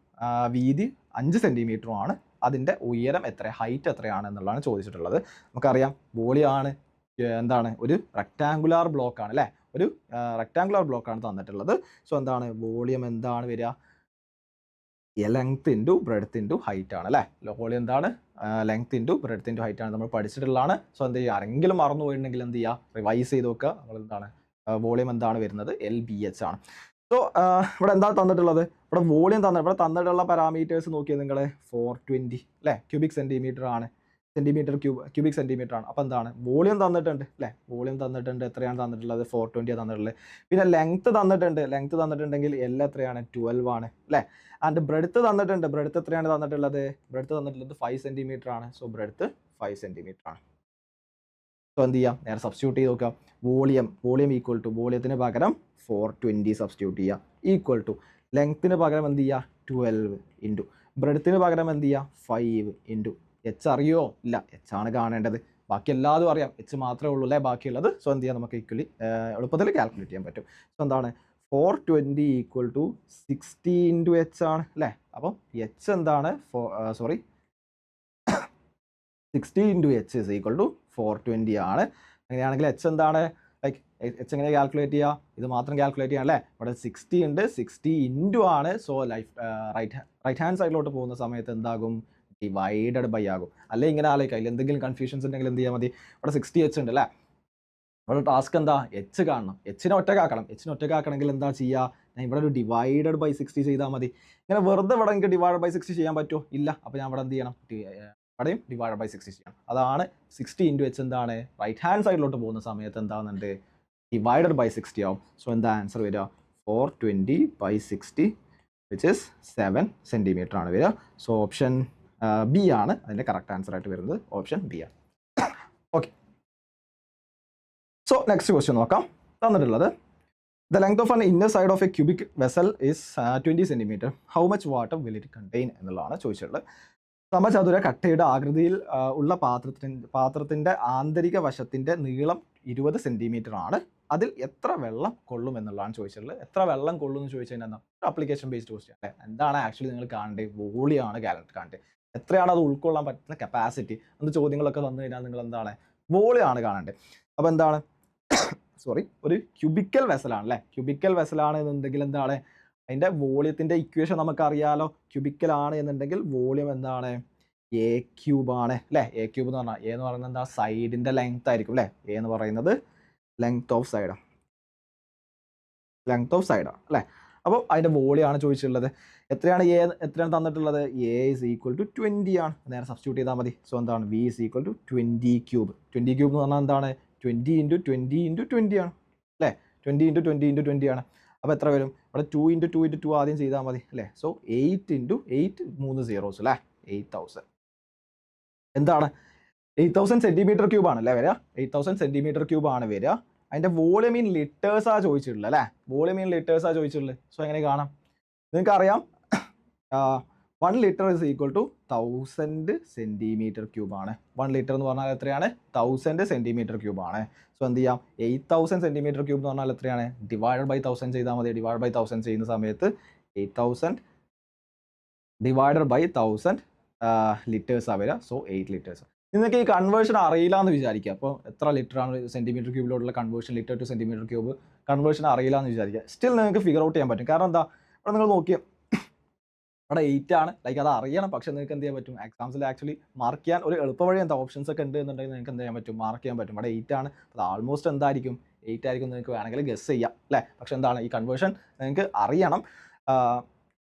വീതി 5 സെന്റിമീറ്ററും ആണ്. അതിന്റെ ഉയരം എത്ര, ഹൈറ്റ് എത്രയാണ് എന്നുള്ളതാണ് ചോദിച്ചിട്ടുള്ളത്. നമുക്കറിയാം വോളിയാണ് എന്താണ്? ഒരു റെക്ടാങ്കുലാർ ബ്ലോക്ക് ആണ് അല്ലേ. ഒരു റെക്ടാങ്കുലാർ ബ്ലോക്ക് ആണ് തന്നിട്ടുള്ളത്. സോ എന്താണ് വോളിയം? എന്താണ് വരിക? Length into breadth into height ആണ് അല്ലേ. വോളിയം എന്താണ്? Length into breadth into height ആണ്. നമ്മൾ പഠിച്ചിട്ടുള്ളതാണ്. സോ എന്ത് ചെയ്യുക? ആരെങ്കിലും മറന്നു പോയിട്ടുണ്ടെങ്കിൽ എന്ത് ചെയ്യുക? റിവൈസ് ചെയ്ത് നോക്കുക. നമ്മൾ എന്താണ് വോളിയം എന്താണ് വരുന്നത്? LBH ആണ്. സോ ഇവിടെ എന്താ തന്നിട്ടുള്ളത്? ഇവിടെ വോളിയം ഇവിടെ തന്നിട്ടുള്ള പാരാമീറ്റേഴ്സ് നോക്കിയാൽ നിങ്ങൾ 420 അല്ലേ, ക്യൂബിക് സെൻറ്റിമീറ്റർ ആണ്. ക്യൂബിക് സെൻറ്റിമീറ്റർ ആണ്. അപ്പോൾ എന്താണ്? വോളിയം തന്നിട്ടുണ്ട് അല്ലേ. വോളിയം തന്നിട്ടുണ്ട്. എത്രയാണ് തന്നിട്ടുള്ളത്? 420 തന്നിട്ടുള്ളത്. പിന്നെ ലെങ്ത് തന്നിട്ടുണ്ട്. ലെങ്ത് തന്നിട്ടുണ്ടെങ്കിൽ L എത്രയാണ്? 12 ആണ് അല്ലേ. ആൻഡ് ബ്രെഡ്ത്ത് തന്നിട്ടുണ്ട്. ബ്രെഡ്ത്ത് എത്രയാണ് തന്നിട്ടുള്ളത്? ബ്രെഡ്ത്ത് തന്നിട്ടുള്ളത് 5 സെൻറ്റിമീറ്റർ ആണ്. സോ ബ്രെഡ്ത്ത് 5 സെൻറ്റിമീറ്റർ ആണ്. സോ എന്ത് ചെയ്യാം? നേരെ സബ്സ്റ്റിറ്റ്യൂട്ട് ചെയ്ത് നോക്കാം. വോളിയം ഈക്വൽ ടു വോളിയത്തിന് പകരം 420 സബ്സ്റ്റിറ്റ്യൂട്ട് ചെയ്യുക. ഈക്വൽ ടു ലെങ്ത്തിന് പകരം എന്ത് ചെയ്യുക? 12 ഇൻറ്റു ബ്രെഡ്ത്തിന് പകരം എന്ത് ചെയ്യുക? 5 ഇൻറ്റു എച്ച് അറിയോ? ഇല്ല, എച്ച് ആണ് കാണേണ്ടത്. ബാക്കി എല്ലാതും അറിയാം, എച്ച് മാത്രമേ ഉള്ളൂ അല്ലേ ബാക്കിയുള്ളത്. സോ എന്ത് ചെയ്യാം? നമുക്ക് ഈക്വലി എളുപ്പത്തിൽ കാൽക്കുലേറ്റ് ചെയ്യാൻ പറ്റും. സോ എന്താണ്? 420 ഈക്വൽ ടു 60 ഇൻറ്റു എച്ച് ആണ് അല്ലേ. അപ്പം എച്ച് എന്താണ്? 60 into h is equal to 420 ആണ്. അങ്ങനെയാണെങ്കിൽ എച്ച് എന്താണ്? ലൈക്ക് എച്ച് എങ്ങനെ കാൽക്കുലേറ്റ് ചെയ്യുക? ഇത് മാത്രം കാൽക്കുലേറ്റ് ചെയ്യാം അല്ലേ. ഇവിടെ 60 ഉണ്ട്, 60 ഇൻറ്റു ആണ്. സോ റൈറ്റ് ഹാൻഡ് സൈഡിലോട്ട് പോകുന്ന സമയത്ത് എന്താകും? ഡിവൈഡഡ് ബൈ ആകും. അല്ലെ ഇങ്ങനെ ആലോചിക്കുക. അതിൽ എന്തെങ്കിലും കൺഫ്യൂഷൻസ് ഉണ്ടെങ്കിൽ എന്ത് ചെയ്യാൽ മതി? ഇവിടെ 60H ഉണ്ട് അല്ലേ. ഇവിടെ ടാസ്ക് എന്താ? എച്ച് കാണണം. എച്ചിനെ ഒറ്റക്കാക്കണമെങ്കിൽ എന്താ ചെയ്യുക? ഞാൻ ഇവിടെ ഒരു ഡിവൈഡഡ് ബൈ 60 ചെയ്താൽ മതി. ഇങ്ങനെ വെറുതെ ഇവിടെ എനിക്ക് ഡിവൈഡ് ബൈ 60 ചെയ്യാൻ പറ്റുമോ? ഇല്ല. അപ്പോൾ ഞാൻ ഇവിടെ എന്ത് ചെയ്യണം? ഇവിടെയും ഡിവൈഡ് ബൈ 60 ചെയ്യണം. അതാണ് 60 ഇൻറ്റു എച്ച് എന്താണ്? റൈറ്റ് ഹാൻഡ് സൈഡിലോട്ട് പോകുന്ന സമയത്ത് എന്താകുന്നുണ്ട്? ഡിവൈഡഡ് ബൈ 60 ആവും. സോ എന്താ ആൻസർ വരിക? 420 ബൈ 60 വിച്ച് ഇസ് 7 സെൻറ്റിമീറ്റർ ആണ് വരിക. സോ ഓപ്ഷൻ ബി ആണ് അതിൻ്റെ കറക്റ്റ് ആൻസർ ആയിട്ട് വരുന്നത്. ഓപ്ഷൻ ബി ആണ്. ഓക്കെ, സോ നെക്സ്റ്റ് ക്വസ്റ്റ്യൻ നോക്കാം. തന്നിട്ടുള്ളത് the length of an inner side of A cubic vessel is 20 centimetre. How much water will it contain എന്നുള്ളതാണ് ചോദിച്ചിട്ടുള്ളത്. സമചതുര കട്ടയുടെ ആകൃതിയിൽ ഉള്ള പാത്രത്തിൻ്റെ ആന്തരിക വശത്തിൻ്റെ നീളം 20 സെൻറ്റിമീറ്റർ ആണ്. അതിൽ എത്ര വെള്ളം കൊള്ളും എന്നുള്ളതാണ് ചോദിച്ചിട്ടുള്ളത്. എത്ര വെള്ളം കൊള്ളും എന്ന് ചോദിച്ചു കഴിഞ്ഞാൽ അപ്ലിക്കേഷൻ ബേസ്ഡ് ക്വസ്റ്റ്യൻ അല്ലേ. എന്താണ് ആക്ച്വലി നിങ്ങൾ കാണേണ്ടത്? വോളിയാണ് കാണേണ്ടത്. എത്രയാണ് അത് ഉൾക്കൊള്ളാൻ പറ്റുന്ന കപ്പാസിറ്റി എന്ന് ചോദ്യങ്ങളൊക്കെ വന്നു കഴിഞ്ഞാൽ നിങ്ങൾ എന്താണ് വോളിയാണ് കാണേണ്ടത്. അപ്പോൾ എന്താണ് സോറി, ഒരു ക്യൂബിക്കൽ വെസലാണ് അല്ലേ. ക്യൂബിക്കൽ വെസലാണ് എന്നുണ്ടെങ്കിൽ എന്താണ് അതിൻ്റെ വോളിയത്തിൻ്റെ ഇക്വേഷൻ നമുക്കറിയാലോ. ക്യൂബിക്കൽ ആണ് എന്നുണ്ടെങ്കിൽ വോളിയം എന്താണ് എ ക്യൂബാണ് അല്ലേ. എ ക്യൂബ് എന്ന് പറഞ്ഞാൽ എ എന്ന് പറയുന്നത് എന്താ സൈഡിൻ്റെ ലെങ്ത് ആയിരിക്കും അല്ലേ. എ എന്ന് പറയുന്നത് ലെങ്ത് ഓഫ് സൈഡാണ് അല്ലേ. അപ്പോൾ അതിൻ്റെ വോളിയാണ് ചോദിച്ചിട്ടുള്ളത്. എത്രയാണ് തന്നിട്ടുള്ളത്? എ ഈസ് ഈക്വൽ ടു 20 ആണ്. നേരെ സബ്സ്റ്റിറ്റ്യൂട്ട് ചെയ്താൽ മതി. സോ എന്താണ് V is equal to 20 cube. 20 cube എന്ന് പറഞ്ഞാൽ എന്താണ് 20 × 20 × 20 ആണ് അല്ലേ. 20 × 20 × 20 ആണ്. അപ്പോൾ എത്ര വരും? ഇവിടെ 2 × 2 × 2 ആദ്യം ചെയ്താൽ മതി അല്ലേ. സോ 8 × 8 3 zeros അല്ലേ. 8000 എന്താണ് 8000 സെൻറ്റിമീറ്റർ ക്യൂബ് ആണ് അല്ലേ വരിക. 8000 സെൻറ്റിമീറ്റർ ക്യൂബ് ആണ് വരിക. അതിൻ്റെ വോളിയം ഇൻ ലിറ്റേഴ്സാണ് ചോദിച്ചിട്ടുള്ളത് അല്ലേ. വോളിയം ഇൻ ലിറ്റേഴ്സാണ് ചോദിച്ചിട്ടുള്ളത്. സോ എങ്ങനെ കാണാം? നിങ്ങൾക്കറിയാം 1 litre is equal to 1000 centimetre cube ആണ്. 1 ലിറ്റർ എന്ന് പറഞ്ഞാൽ എത്രയാണ്? 1000 സെൻറ്റിമീറ്റർ ക്യൂബ് ആണ്. സോ എന്ത് ചെയ്യാം? 8000 സെൻറ്റിമീറ്റർ ക്യൂബ് എന്ന് പറഞ്ഞാൽ എത്രയാണ്? ഡിവൈഡഡ് ബൈ 1000 ചെയ്താൽ മതി. ഡിവൈഡ് ബൈ 1000 ചെയ്യുന്ന സമയത്ത് 8000 ഡിവൈഡഡ് ബൈ 1000 ലിറ്റേഴ്സാണ് വരിക. So 8 litres. നിങ്ങൾക്ക് ഈ കൺവേർഷൻ അറിയില്ല എന്ന് വിചാരിക്കുക. അപ്പോൾ എത്ര ലിറ്റർ ആണ് സെൻറ്റിമീറ്റർ ക്യൂബിലോട്ടുള്ള conversion, litre to centimetre cube conversion അറിയില്ല എന്ന് വിചാരിക്കുക. സ്റ്റിൽ നിങ്ങൾക്ക് ഫിഗർ ഔട്ട് ചെയ്യാൻ പറ്റും. കാരണം എന്താ, ഇവിടെ നിങ്ങൾ നോക്കിയാൽ അവിടെ 8 ആണ്. ലൈക്ക് അത് അറിയണം. പക്ഷേ നിങ്ങൾക്ക് എന്ത് ചെയ്യാൻ പറ്റും? എക്സാംസിൽ ആക്ച്വലി മാർക്ക് ചെയ്യാൻ ഒരു എളുപ്പ വഴി എന്താ ഓപ്ഷൻസ് ഒക്കെ ഉണ്ട് എന്നുണ്ടെങ്കിൽ നിങ്ങൾക്ക് എന്ത് ചെയ്യാൻ പറ്റും? മാർക്ക് ചെയ്യാൻ പറ്റും. ഇവിടെ 8 ആണ്. അത് ആൾമോസ്റ്റ് എന്തായിരിക്കും? 8 ആയിരിക്കും നിങ്ങൾക്ക് വേണമെങ്കിൽ ഗസ് ചെയ്യാം അല്ലേ. പക്ഷേ എന്താണ് ഈ കൺവേർഷൻ നിങ്ങൾക്ക് അറിയണം.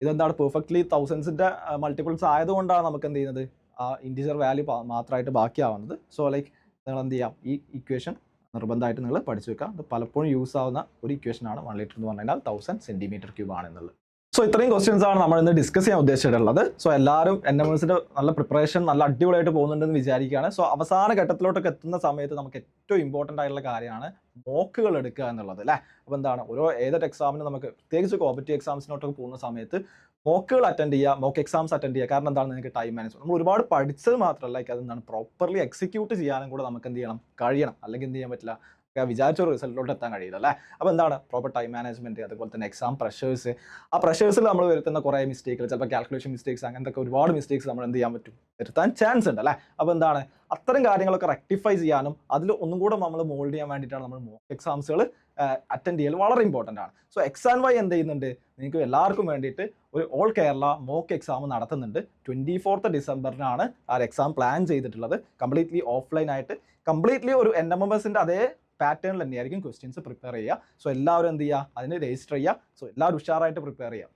ഇതെന്താണ് പെർഫെക്റ്റ്ലി തൗസൻഡ്സിൻ്റെ മൾട്ടിപ്പിൾസ് ആയതുകൊണ്ടാണ് നമുക്ക് എന്ത് ചെയ്യുന്നത് ആ ഇൻറ്റിജർ വാല്യൂ മാത്രമായിട്ട് ബാക്കിയാവുന്നത്. സോ ലൈക്ക് നിങ്ങൾ എന്ത് ചെയ്യാം? ഈ ഇക്വേഷൻ നിർബന്ധമായിട്ട് നിങ്ങൾ പഠിച്ചു വെക്കുക. അത് പലപ്പോഴും യൂസ് ആവുന്ന ഒരു ഇക്വേഷനാണ് 1 ലിറ്റർ എന്ന് പറഞ്ഞു കഴിഞ്ഞാൽ 1000 സെൻറ്റിമീറ്റർ ക്യൂബ് ആണെന്നുള്ളത്. സോ ഇത്രയും ക്വസ്റ്റ്യൻസ് ആണ് നമ്മൾ ഇന്ന് ഡിസ്കസ് ചെയ്യാൻ ഉദ്ദേശിച്ചിട്ടുള്ളത്. സോ എല്ലാവരും NMSന്റെ നല്ല പ്രിപ്പറേഷൻ നല്ല അടിപൊളിയായിട്ട് പോകുന്നുണ്ടെന്ന് വിചാരിക്കുകയാണ്. സോ അവസാന ഘട്ടത്തിലോട്ടൊക്കെ എത്തുന്ന സമയത്ത് നമുക്ക് ഏറ്റവും ഇമ്പോർട്ടൻ്റ് ആയിട്ടുള്ള കാര്യമാണ് മോക്കുകൾ എടുക്കുക എന്നുള്ളത് അല്ലേ. അപ്പോൾ എന്താണ് ഏതൊരു എക്സാമിന് നമുക്ക് പ്രത്യേകിച്ച് കോമ്പറ്റീവ് എക്സാംസിനോട്ടൊക്കെ പോകുന്ന സമയത്ത് മോക്കുകൾ അറ്റൻഡ് ചെയ്യുക, മോക്ക് എക്സാംസ് അറ്റൻഡ് ചെയ്യുക. കാരണം എന്താണ് നിങ്ങൾക്ക് ടൈം മാനേജ്മെന്റ് നമ്മൾ ഒരുപാട് പഠിച്ചത് മാത്രമല്ല അതെന്താണ് പ്രോപ്പർലി എക്സിക്യൂട്ട് ചെയ്യാനും കൂടെ നമുക്ക് എന്ത് ചെയ്യണം? കഴിയണം. അല്ലെങ്കിൽ എന്ത് ചെയ്യാൻ പറ്റില്ല? വിചാരിച്ച ഒരു റിസൾട്ടിലോട്ട് എത്താൻ കഴിയില്ല അല്ലേ. അപ്പോൾ എന്താണ് പ്രോപ്പർ ടൈം മാനേജ്മെന്റ്, അതുപോലെ തന്നെ എക്സാം പ്രഷേഴ്സ്. ആ പ്രഷേഴ്സിൽ നമ്മൾ വരുത്തുന്ന കുറേ മിസ്റ്റേക്കുകൾ, ചിലപ്പോൾ കാൽക്കുലേഷൻ മിസ്റ്റേക്സ്, അങ്ങനത്തെ ഒരുപാട് മിസ്റ്റേക്സ് നമ്മൾ എന്ത് ചെയ്യാൻ പറ്റും? വരുത്താൻ ചാൻസ് ഉണ്ട് അല്ലേ. അപ്പോൾ എന്താണ് അത്തരം കാര്യങ്ങളൊക്കെ റെക്ടിഫൈ ചെയ്യാനും അതിൽ ഒന്നും കൂടെ നമ്മൾ മോൾഡ് ചെയ്യാൻ വേണ്ടിയിട്ടാണ് നമ്മൾ മോക്ക് എക്സാംസുകൾ അറ്റൻഡ് ചെയ്യൽ വളരെ ഇമ്പോർട്ടൻ്റ് ആണ്. സോ എക്സാം എന്ത് ചെയ്യുന്നുണ്ട്? നിങ്ങൾക്ക് എല്ലാവർക്കും വേണ്ടിയിട്ട് ഒരു ഓൾ കേരള മോക്ക് എക്സാം നടത്തുന്നുണ്ട്. 24th ഡിസംബറിനാണ് ആ എക്സാം പ്ലാൻ ചെയ്തിട്ടുള്ളത്. കംപ്ലീറ്റ്ലി ഓഫ്ലൈൻ ആയിട്ട് കംപ്ലീറ്റ്ലി ഒരു NMSന്റെ അതേ പാറ്റേണിൽ തന്നെയായിരിക്കും ക്വസ്റ്റ്യൻസ് പ്രിപ്പയർ ചെയ്യുക. സോ എല്ലാവരും എന്ത് ചെയ്യുക? അതിന് രജിസ്റ്റർ ചെയ്യുക. സോ എല്ലാവരും ഉഷാറായിട്ട് പ്രിപ്പയർ ചെയ്യുക.